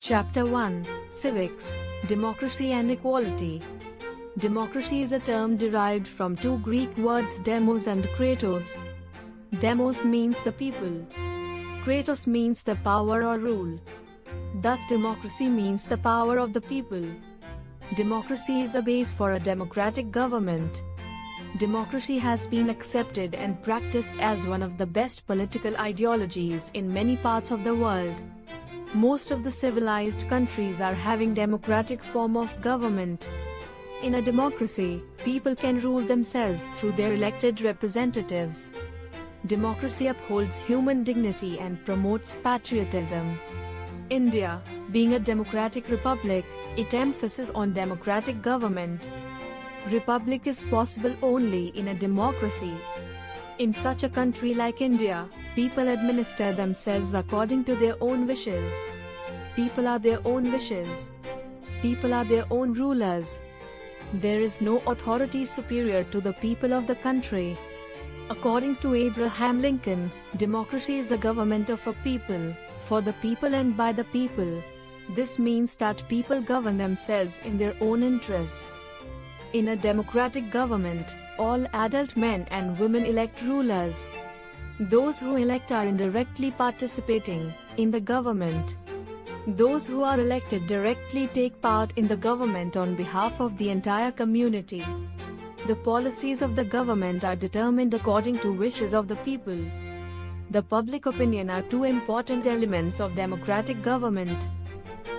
Chapter 1: Civics, Democracy and Equality. Democracy is a term derived from two Greek words demos and kratos. Demos means the people. Kratos means the power or rule. Thus democracy means the power of the people. Democracy is a base for a democratic government. Democracy has been accepted and practiced as one of the best political ideologies in many parts of the world. Most of the civilized countries are having democratic form of government. In a democracy, people can rule themselves through their elected representatives. Democracy upholds human dignity and promotes patriotism. India, being a democratic republic, it emphasizes on democratic government. Republic is possible only in a democracy. In such a country like India, people administer themselves according to their own wishes. People are their own wishes. People are their own rulers. There is no authority superior to the people of the country. According to Abraham Lincoln, democracy is a government of a people, for the people and by the people. This means that people govern themselves in their own interest. In a democratic government, all adult men and women elect rulers. Those who elect are indirectly participating in the government. Those who are elected directly take part in the government on behalf of the entire community. The policies of the government are determined according to wishes of the people. The public opinion are two important elements of democratic government.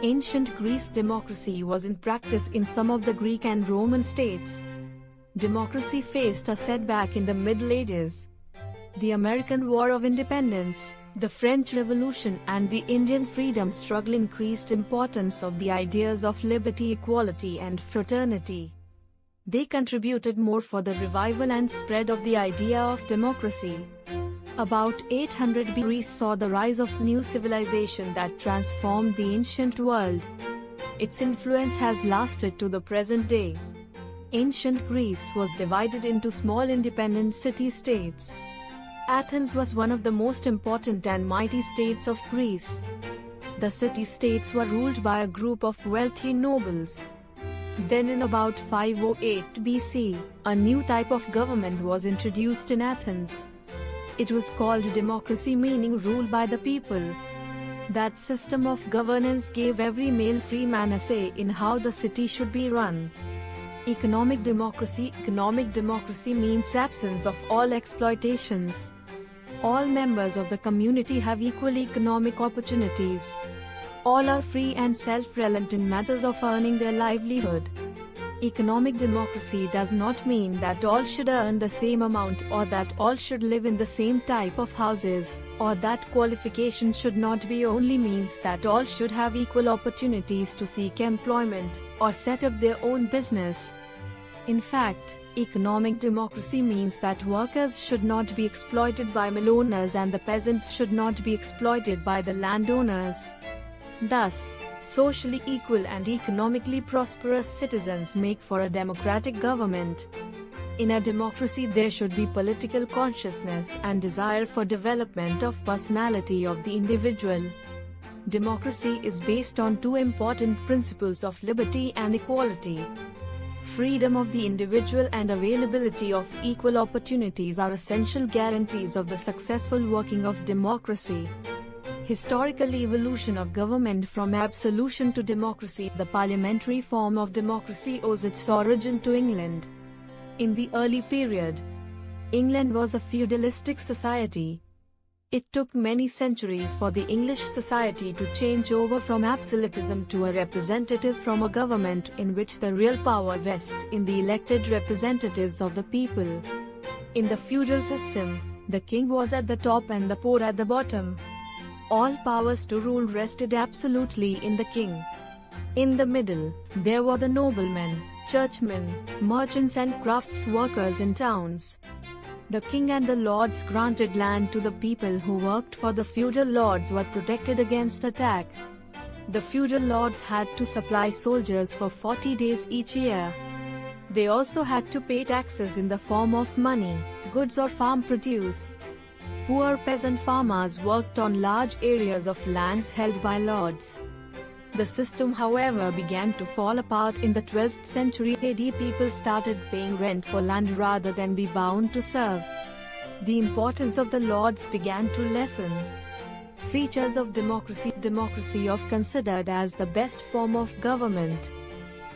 Ancient Greece democracy was in practice in some of the Greek and Roman states. Democracy faced a setback in the Middle Ages. The American War of Independence, the French Revolution and the Indian freedom struggle increased importance of the ideas of liberty, equality and fraternity. They contributed more for the revival and spread of the idea of democracy. About 800 BC Greece saw the rise of new civilization that transformed the ancient world. Its influence has lasted to the present day. Ancient Greece was divided into small independent city-states. Athens was one of the most important and mighty states of Greece. The city-states were ruled by a group of wealthy nobles. Then in about 508 BC, a new type of government was introduced in Athens. It was called democracy, meaning rule by the people. That system of governance gave every male free man a say in how the city should be run. Economic democracy. Economic democracy means absence of all exploitations. All members of the community have equal economic opportunities. All are free and self-reliant in matters of earning their livelihood. Economic democracy does not mean that all should earn the same amount or that all should live in the same type of houses, or that qualification should not be only means that all should have equal opportunities to seek employment or set up their own business. In fact, economic democracy means that workers should not be exploited by mill owners and the peasants should not be exploited by the landowners. Thus, socially equal and economically prosperous citizens make for a democratic government. In a democracy there should be political consciousness and desire for development of personality of the individual. Democracy is based on two important principles of liberty and equality. Freedom of the individual and availability of equal opportunities are essential guarantees of the successful working of democracy. Historical evolution of government from absolution to democracy. The parliamentary form of democracy owes its origin to England. In the early period, England was a feudalistic society. It took many centuries for the English society to change over from absolutism to a representative from a government in which the real power vests in the elected representatives of the people. In the feudal system, the king was at the top and the poor at the bottom. All powers to rule rested absolutely in the king. In the middle, there were the noblemen, churchmen, merchants and crafts workers in towns. The king and the lords granted land to the people who worked for the feudal lords were protected against attack. The feudal lords had to supply soldiers for 40 days each year. They also had to pay taxes in the form of money, goods or farm produce. Poor peasant farmers worked on large areas of lands held by lords. The system, however, began to fall apart in the 12th century AD. People started paying rent for land rather than be bound to serve. The importance of the lords began to lessen. Features of democracy. Democracy is considered as the best form of government,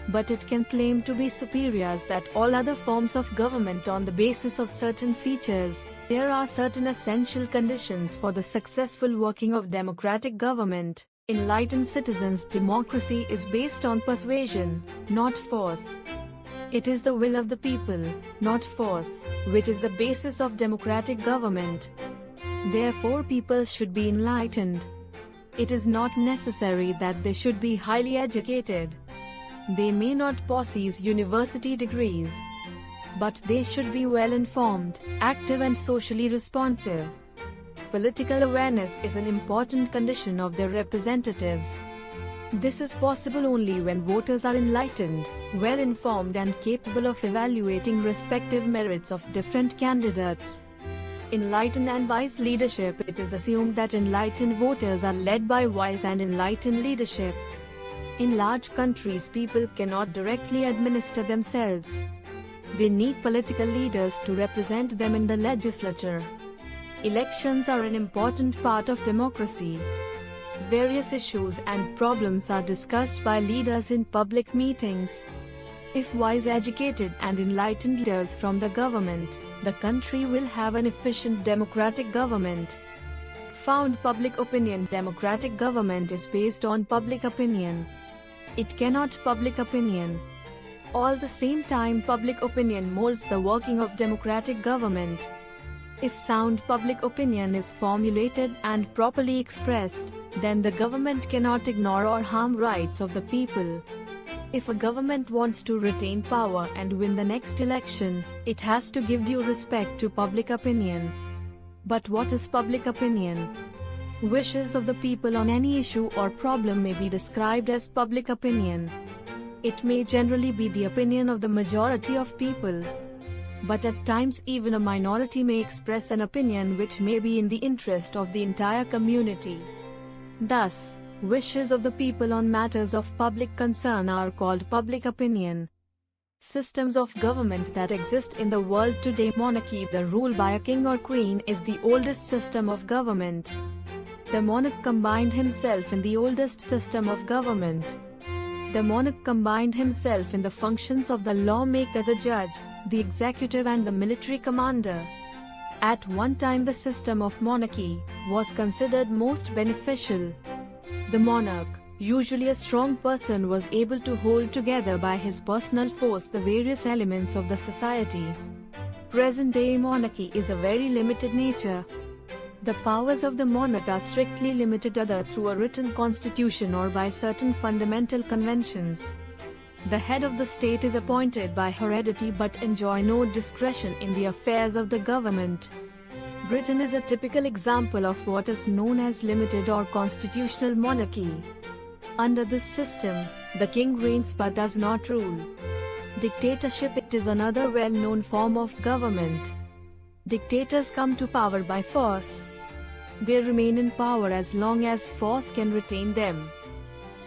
but it can claim to be superior than all other forms of government on the basis of certain features. There are certain essential conditions for the successful working of democratic government. Enlightened citizens. Democracy is based on persuasion, not force. It is the will of the people, not force, which is the basis of democratic government. Therefore, people should be enlightened. It is not necessary that they should be highly educated. They may not possess university degrees, but they should be well informed, active and socially responsive. Political awareness is an important condition of their representatives. This is possible only when voters are enlightened, well informed and capable of evaluating respective merits of different candidates. Enlightened and wise leadership. It is assumed that enlightened voters are led by wise and enlightened leadership. In large countries, people cannot directly administer themselves. They need political leaders to represent them in the legislature. Elections are an important part of democracy. Various issues and problems are discussed by leaders in public meetings. If wise, educated and enlightened leaders from the government, the country will have an efficient democratic government. Found public opinion. Democratic government is based on public opinion. It cannot public opinion. All the same time, public opinion molds the working of democratic government. If sound public opinion is formulated and properly expressed, then the government cannot ignore or harm rights of the people. If a government wants to retain power and win the next election, it has to give due respect to public opinion. But what is public opinion? Wishes of the people on any issue or problem may be described as public opinion. It may generally be the opinion of the majority of people, but at times even a minority may express an opinion which may be in the interest of the entire community. Thus, wishes of the people on matters of public concern are called public opinion. Systems of government that exist in the world today. Monarchy. The rule by a king or queen is the oldest system of government. The monarch combined himself in the oldest system of government. The monarch combined himself in the functions of the lawmaker, the judge, the executive and the military commander. At one time, the system of monarchy was considered most beneficial. The monarch, usually a strong person, was able to hold together by his personal force the various elements of the society. Present-day monarchy is a very limited nature. The powers of the monarch are strictly limited either through a written constitution or by certain fundamental conventions. The head of the state is appointed by heredity but enjoy no discretion in the affairs of the government. Britain is a typical example of what is known as limited or constitutional monarchy. Under this system, the king reigns but does not rule. Dictatorship. It is another well-known form of government. Dictators come to power by force. They remain in power as long as force can retain them.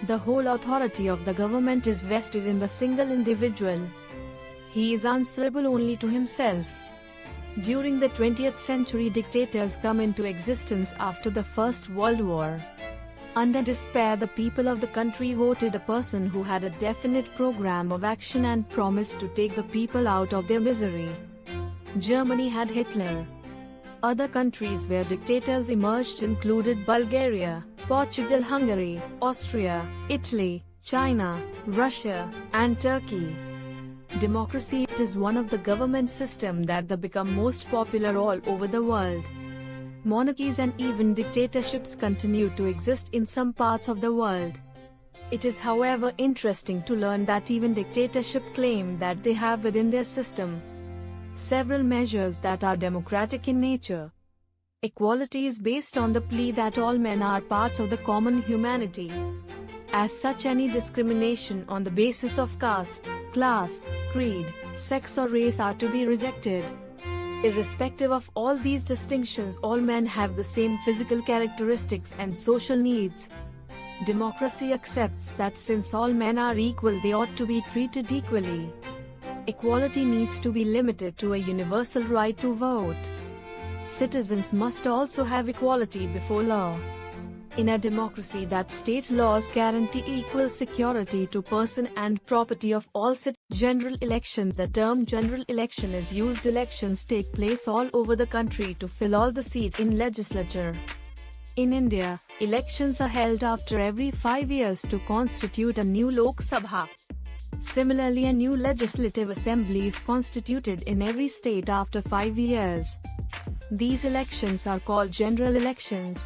The whole authority of the government is vested in the single individual. He is answerable only to himself. During the 20th century, dictators come into existence after the First World War. Under despair, the people of the country voted a person who had a definite program of action and promised to take the people out of their misery. Germany had Hitler. Other countries where dictators emerged included Bulgaria, Portugal, Hungary, Austria, Italy, China, Russia, and Turkey. Democracy. It is one of the government systems that have become most popular all over the world. Monarchies and even dictatorships continue to exist in some parts of the world. It is, however, interesting to learn that even dictatorships claim that they have within their system several measures that are democratic in nature. Equality is based on the plea that all men are parts of the common humanity. As such, any discrimination on the basis of caste, class, creed, sex or race are to be rejected. Irrespective of all these distinctions, all men have the same physical characteristics and social needs. Democracy accepts that since all men are equal, they ought to be treated equally. Equality needs to be limited to a universal right to vote. Citizens must also have equality before law. In a democracy, that state laws guarantee equal security to person and property of all citizens. General election. The term general election is used. Elections take place all over the country to fill all the seats in legislature. In India, elections are held after every 5 years to constitute a new Lok Sabha. Similarly, a new legislative assembly is constituted in every state after 5 years. These elections are called general elections.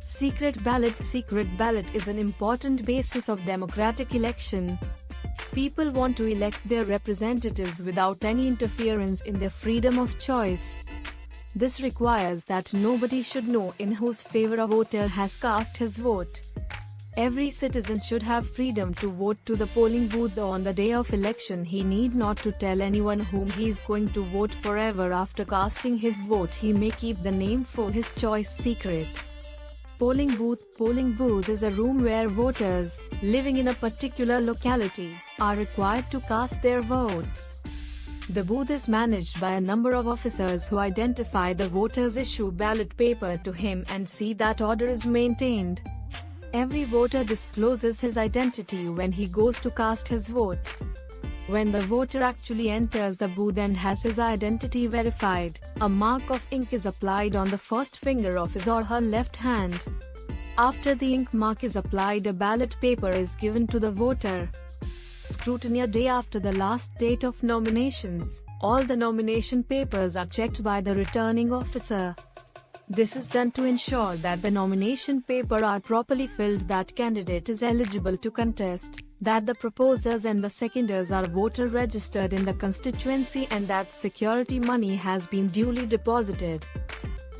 Secret ballot. Secret ballot is an important basis of democratic election. People want to elect their representatives without any interference in their freedom of choice. This requires that nobody should know in whose favor a voter has cast his vote. Every citizen should have freedom to vote to the polling booth on the day of election. He need not to tell anyone whom he is going to vote for. After casting his vote, he may keep the name for his choice secret. Polling booth. Polling booth is a room where voters, living in a particular locality, are required to cast their votes. The booth is managed by a number of officers who identify the voters, issue ballot paper to him, and see that order is maintained. Every voter discloses his identity when he goes to cast his vote. When the voter actually enters the booth and has his identity verified, a mark of ink is applied on the first finger of his or her left hand. After the ink mark is applied, a ballot paper is given to the voter. Scrutiny. A day after the last date of nominations, all the nomination papers are checked by the returning officer. This is done to ensure that the nomination papers are properly filled, that candidate is eligible to contest, that the proposers and the seconders are voter registered in the constituency, and that security money has been duly deposited.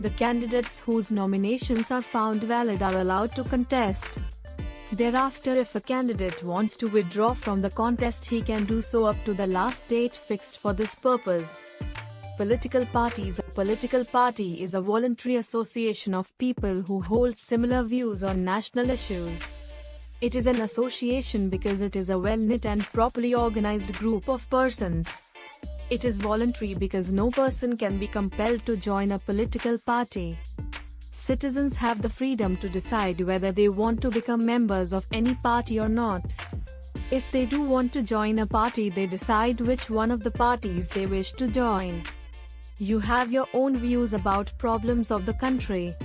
The candidates whose nominations are found valid are allowed to contest. Thereafter, if a candidate wants to withdraw from the contest, he can do so up to the last date fixed for this purpose. Political parties. A political party is a voluntary association of people who hold similar views on national issues. It is an association because it is a well-knit and properly organized group of persons. It is voluntary because no person can be compelled to join a political party. Citizens have the freedom to decide whether they want to become members of any party or not. If they do want to join a party, they decide which one of the parties they wish to join. You have your own views about problems of the country.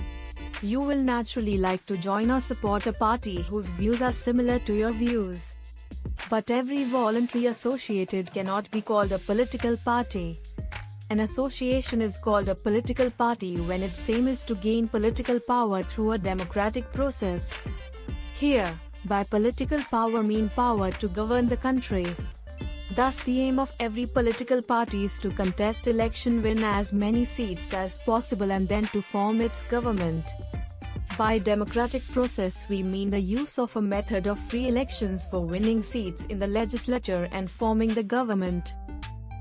You will naturally like to join or support a party whose views are similar to your views. But every voluntary associated cannot be called a political party. An association is called a political party when its aim is to gain political power through a democratic process. Here, by political power mean power to govern the country. Thus, the aim of every political party is to contest election, win as many seats as possible, and then to form its government. By democratic process, we mean the use of a method of free elections for winning seats in the legislature and forming the government.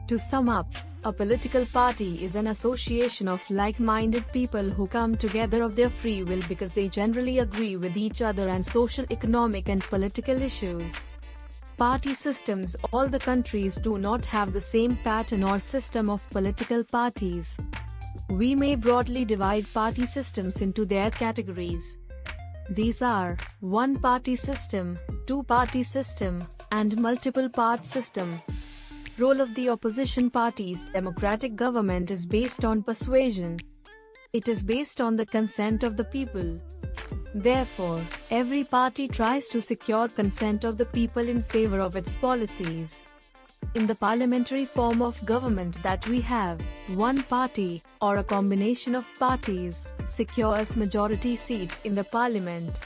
To sum up, a political party is an association of like-minded people who come together of their free will because they generally agree with each other on social, economic, and political issues. Party systems. All the countries do not have the same pattern or system of political parties. We may broadly divide party systems into their categories. These are one-party system, two-party system, and multiple-part system. Role of the opposition parties. Democratic government is based on persuasion. It is based on the consent of the people. Therefore, every party tries to secure consent of the people in favor of its policies. In the parliamentary form of government that we have, one party, or a combination of parties, secures majority seats in the parliament.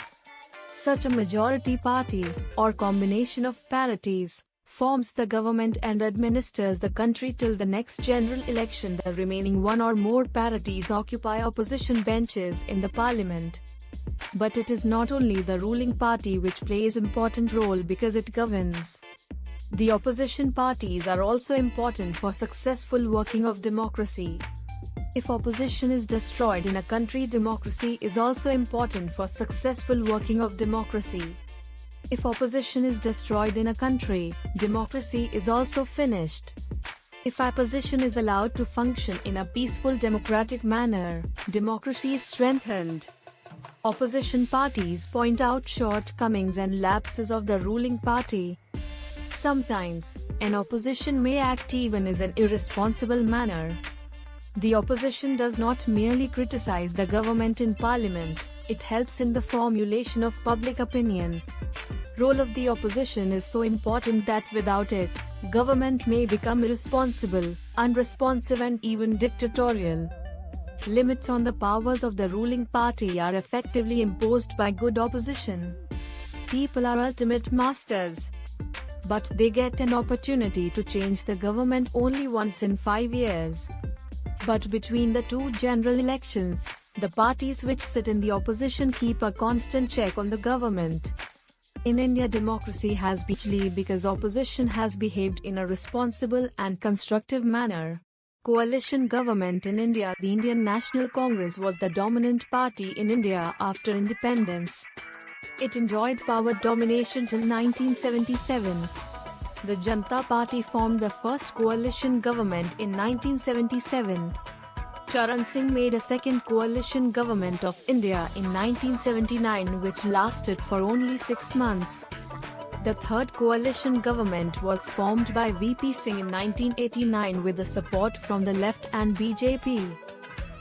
Such a majority party, or combination of parties, forms the government and administers the country till the next general election. The remaining one or more parties occupy opposition benches in the parliament. But it is not only the ruling party which plays important role because it governs. The opposition parties are also important for successful working of democracy. If opposition is destroyed in a country, democracy is also important for successful working of democracy. If opposition is destroyed in a country, democracy is also finished. If opposition is allowed to function in a peaceful democratic manner, democracy is strengthened. Opposition parties point out shortcomings and lapses of the ruling party. Sometimes, an opposition may act even in an irresponsible manner. The opposition does not merely criticize the government in parliament, it helps in the formulation of public opinion. Role of the opposition is so important that without it, government may become irresponsible, unresponsive and even dictatorial. Limits on the powers of the ruling party are effectively imposed by good opposition. People are ultimate masters. But they get an opportunity to change the government only once in 5 years. But between the two general elections, the parties which sit in the opposition keep a constant check on the government. In India, democracy has been weak because opposition has behaved in a responsible and constructive manner. Coalition government in India. The Indian National Congress was the dominant party in India after independence. It enjoyed power domination till 1977. The Janata Party formed the first coalition government in 1977. Charan Singh made a second coalition government of India in 1979, which lasted for only 6 months. The third coalition government was formed by VP Singh in 1989 with the support from the left and BJP.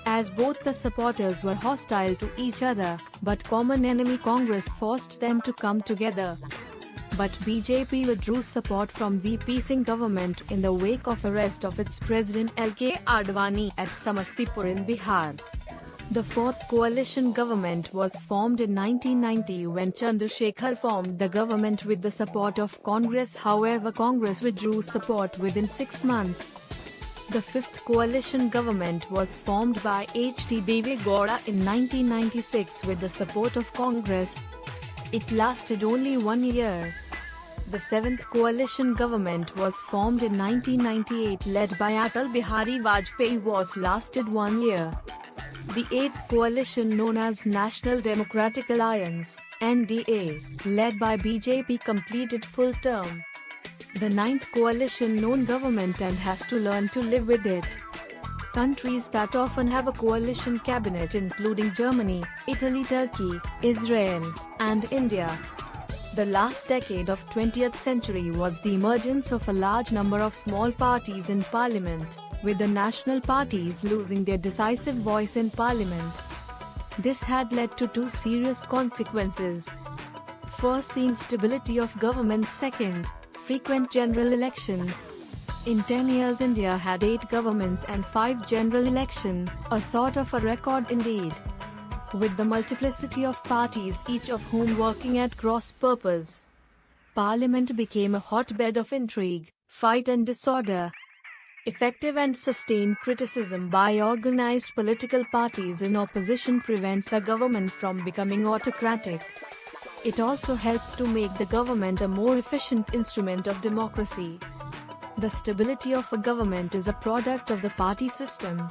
As both the supporters were hostile to each other, but common enemy Congress forced them to come together. But BJP withdrew support from VP Singh government in the wake of arrest of its president L.K. Advani at Samastipur in Bihar. The fourth coalition government was formed in 1990 when Chandrasekhar formed the government with the support of Congress. However, Congress withdrew support within 6 months. The fifth coalition government was formed by H.D. Deve Gowda in 1996 with the support of Congress. It lasted only 1 year. The seventh coalition government was formed in 1998 led by Atal Bihari Vajpayee was lasted 1 year. The eighth coalition known as National Democratic Alliance (NDA), led by BJP completed full term. The ninth coalition known government and has to learn to live with it. Countries that often have a coalition cabinet including Germany, Italy, Turkey, Israel, and India. The last decade of 20th century was the emergence of a large number of small parties in parliament, with the national parties losing their decisive voice in parliament. This had led to two serious consequences. First, the instability of government. Second, frequent general election. In 10 years, India had 8 governments and 5 general elections, a sort of a record indeed. With the multiplicity of parties, each of whom working at cross purpose, Parliament became a hotbed of intrigue, fight and disorder. Effective and sustained criticism by organized political parties in opposition prevents a government from becoming autocratic. It also helps to make the government a more efficient instrument of democracy. The stability of a government is a product of the party system.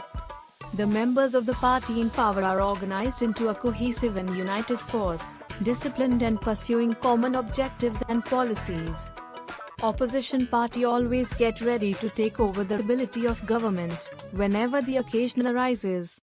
The members of the party in power are organized into a cohesive and united force, disciplined and pursuing common objectives and policies. Opposition party always get ready to take over the stability of government whenever the occasion arises.